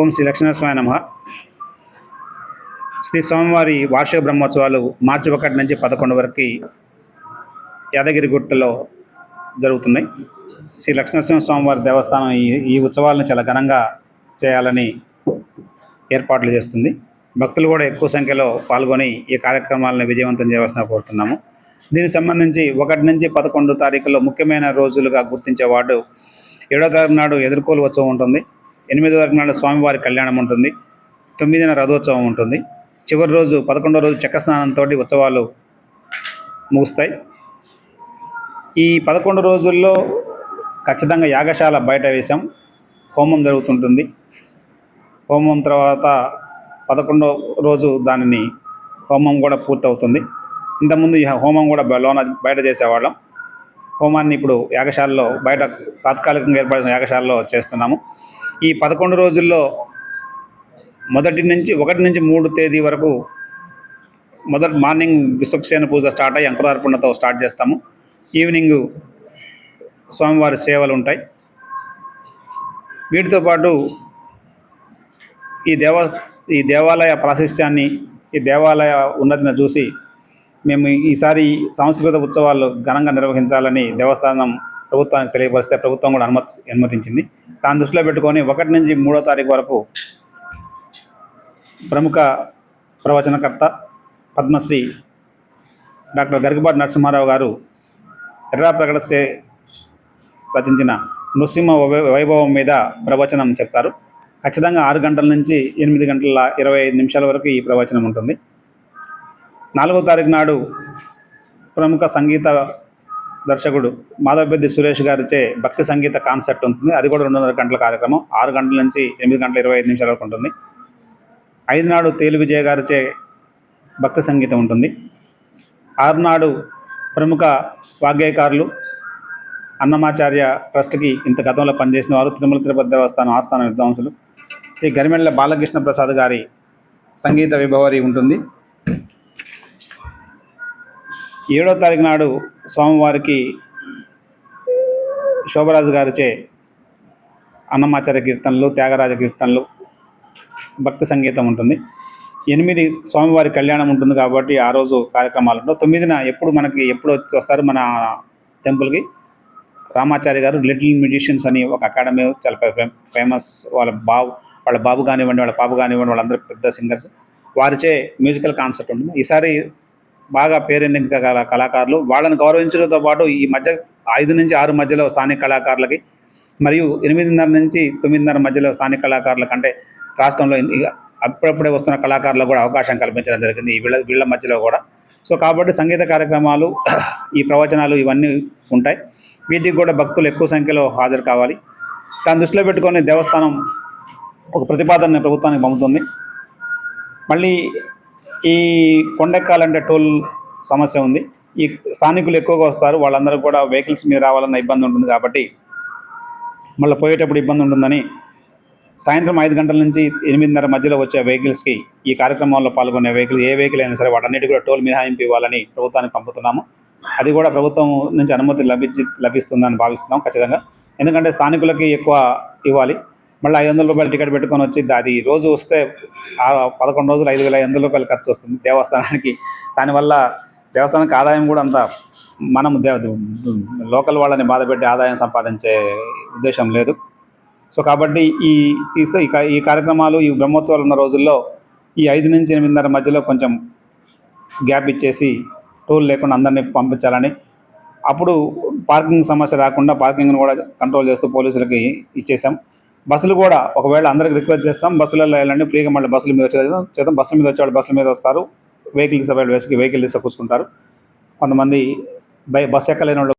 ఓం శ్రీ లక్ష్మీనరసింహాయ నమః. శ్రీ స్వామివారి వార్షిక బ్రహ్మోత్సవాలు మార్చి 1 నుంచి 11 వరకు యాదగిరిగుట్టలో జరుగుతున్నాయి. శ్రీ లక్ష్మీనరసింహ స్వామివారి దేవస్థానం ఈ ఉత్సవాలను చాలా ఘనంగా చేయాలని ఏర్పాట్లు చేస్తుంది. భక్తులు కూడా ఎక్కువ సంఖ్యలో పాల్గొని ఈ కార్యక్రమాలను విజయవంతం చేయవలసిన కోరుతున్నాము. దీనికి సంబంధించి 1 నుంచి 11 తారీఖులో ముఖ్యమైన రోజులుగా గుర్తించేవాడు 7వ తారీఖు నాడు ఎదుర్కోలు ఉత్సవం ఉంటుంది. 8వ తారీఖు నాడు స్వామివారి కళ్యాణం ఉంటుంది. 9న రథోత్సవం ఉంటుంది. చివరి రోజు 11వ రోజు చక్రస్నానంతో ఉత్సవాలు ముగుస్తాయి. ఈ 11 రోజుల్లో ఖచ్చితంగా యాగశాల బయట వేశాం. హోమం జరుగుతుంటుంది. హోమం తర్వాత 11వ రోజు దానిని హోమం కూడా పూర్తవుతుంది. ఇంతకుముందు ఈ హోమం కూడా బయట చేసేవాళ్ళం. హోమాన్ని ఇప్పుడు యాగశాలలో బయట తాత్కాలికంగా ఏర్పడిన యాగశాలలో చేస్తున్నాము. ఈ 11 రోజుల్లో 1 నుంచి 3 తేదీ వరకు మార్నింగ్ విశ్వక్సేన పూజ స్టార్ట్ అయ్యి అంకురార్పణతో స్టార్ట్ చేస్తాము. ఈవినింగ్ స్వామివారి సేవలు ఉంటాయి. వీటితో పాటు ఈ దేవాలయ ప్రాశస్త్యాన్ని, ఈ దేవాలయ ఉన్నతిని చూసి మేము ఈసారి సాంస్కృతిక ఉత్సవాలు ఘనంగా నిర్వహించాలని దేవస్థానం ప్రభుత్వానికి తెలియపరిస్తే ప్రభుత్వం కూడా అనుమతించింది. దాన్ని దృష్టిలో పెట్టుకొని 1 నుంచి 3వ తారీఖు వరకు ప్రముఖ ప్రవచనకర్త పద్మశ్రీ డాక్టర్ గరికపాటి నరసింహారావు గారు ఎర్రా ప్రకటన రచించిన నృసింహ వైభవం మీద ప్రవచనం చెప్తారు. ఖచ్చితంగా 6 గంటల నుంచి 8 గంటల 25 నిమిషాల వరకు ఈ ప్రవచనం ఉంటుంది. 4వ తారీఖు నాడు ప్రముఖ సంగీత దర్శకుడు మాధవపెద్ది సురేష్ గారిచే భక్తి సంగీత కాన్సర్ట్ ఉంటుంది. అది కూడా 2.5 గంటల కార్యక్రమం. 6 గంటల నుంచి 8 గంటల 25 నిమిషాల వరకు ఉంటుంది. 5 నాడు తేలు విజయ్ గారిచే భక్తి సంగీతం ఉంటుంది. 6 నాడు ప్రముఖ వాగ్గేయకారులు అన్నమాచార్య ట్రస్ట్కి ఇంత గతంలో పనిచేసిన వారు తిరుమల తిరుపతి దేవస్థానం ఆస్థాన విద్వాంసులు శ్రీ గరిమెళ్ళ బాలకృష్ణ ప్రసాద్ గారి సంగీత విభవరి ఉంటుంది. 7వ తారీఖు నాడు స్వామివారికి శోభరాజు గారిచే అన్నమాచార్య కీర్తనలు, త్యాగరాజ కీర్తనలు, భక్తి సంగీతం ఉంటుంది. 8 స్వామివారి కళ్యాణం ఉంటుంది కాబట్టి ఆ రోజు కార్యక్రమాలు ఉంటాయి. 9న ఎప్పుడు వస్తారు మన టెంపుల్కి రామాచారి గారు లిటిల్ మ్యూజిషియన్స్ అని ఒక అకాడమీ, చాలా ఫేమస్. వాళ్ళ బాబు కానివ్వండి, వాళ్ళ పాప కానివ్వండి, వాళ్ళందరూ పెద్ద సింగర్స్. వారిచే మ్యూజికల్ కాన్సర్ట్ ఉంటుంది. ఈసారి బాగా పేరెన్నిక కళాకారులు, వాళ్ళని గౌరవించడంతో పాటు ఈ మధ్య 5 నుంచి 6 మధ్యలో స్థానిక కళాకారులకి మరియు 8:30 నుంచి 9:30 మధ్యలో స్థానిక కళాకారుల కంటే రాష్ట్రంలో అప్పుడప్పుడే వస్తున్న కళాకారులకు కూడా అవకాశం కల్పించడం జరిగింది వీళ్ళ మధ్యలో కూడా. సో కాబట్టి సంగీత కార్యక్రమాలు, ఈ ప్రవచనాలు ఇవన్నీ ఉంటాయి. వీటికి కూడా భక్తులు ఎక్కువ సంఖ్యలో హాజరు కావాలి. దాన్ని దృష్టిలో పెట్టుకొని దేవస్థానం ఒక ప్రతిపాదనని ప్రభుత్వానికి పంపుతుంది. మళ్ళీ ఈ కొండెక్కాలంటే టోల్ సమస్య ఉంది. ఈ స్థానికులు ఎక్కువగా వస్తారు, వాళ్ళందరూ కూడా వెహికల్స్ మీద రావాలన్న ఇబ్బంది ఉంటుంది కాబట్టి మళ్ళీ పోయేటప్పుడు ఇబ్బంది ఉంటుందని సాయంత్రం 5 గంటల నుంచి 8:30 మధ్యలో వచ్చే వెహికల్స్కి, ఈ కార్యక్రమంలో పాల్గొనే ఏ వెహికల్ అయినా సరే వాటన్నిటి కూడా టోల్ మినహాయింపు ఇవ్వాలని ప్రభుత్వానికి పంపుతున్నాము. అది కూడా ప్రభుత్వం నుంచి అనుమతి లభిస్తుందని భావిస్తున్నాం ఖచ్చితంగా. ఎందుకంటే స్థానికులకి ఎక్కువ ఇవ్వాలి. మళ్ళీ 500 రూపాయలు టికెట్ పెట్టుకొని వచ్చి అది రోజు వస్తే 11 రోజులు 5,500 రూపాయలు ఖర్చు వస్తుంది దేవస్థానానికి. దానివల్ల దేవస్థానానికి ఆదాయం కూడా అంత మనం లోకల్ వాళ్ళని బాధపెట్టి ఆదాయం సంపాదించే ఉద్దేశం లేదు. సో కాబట్టి ఈ కార్యక్రమాలు, ఈ బ్రహ్మోత్సవాలు ఉన్న రోజుల్లో ఈ 5 నుంచి 8:30 మధ్యలో కొంచెం గ్యాప్ ఇచ్చేసి టోల్ లేకుండా అందరినీ పంపించాలని, అప్పుడు పార్కింగ్ సమస్య రాకుండా పార్కింగ్ను కూడా కంట్రోల్ చేస్తూ పోలీసులకి ఇచ్చేసాం. బస్సులు కూడా ఒకవేళ అందరికి రిక్వెస్ట్ చేస్తాం, బస్సులలో వెళ్ళండి ఫ్రీగా, మళ్ళీ బస్సుల మీద చేద్దాం. బస్సుల మీద వచ్చేవాళ్ళు బస్సుల మీద వస్తారు, వెహికల్ తీసుకు కూర్చుంటారు. కొంతమంది బస్సు ఎక్కలేని వాళ్ళు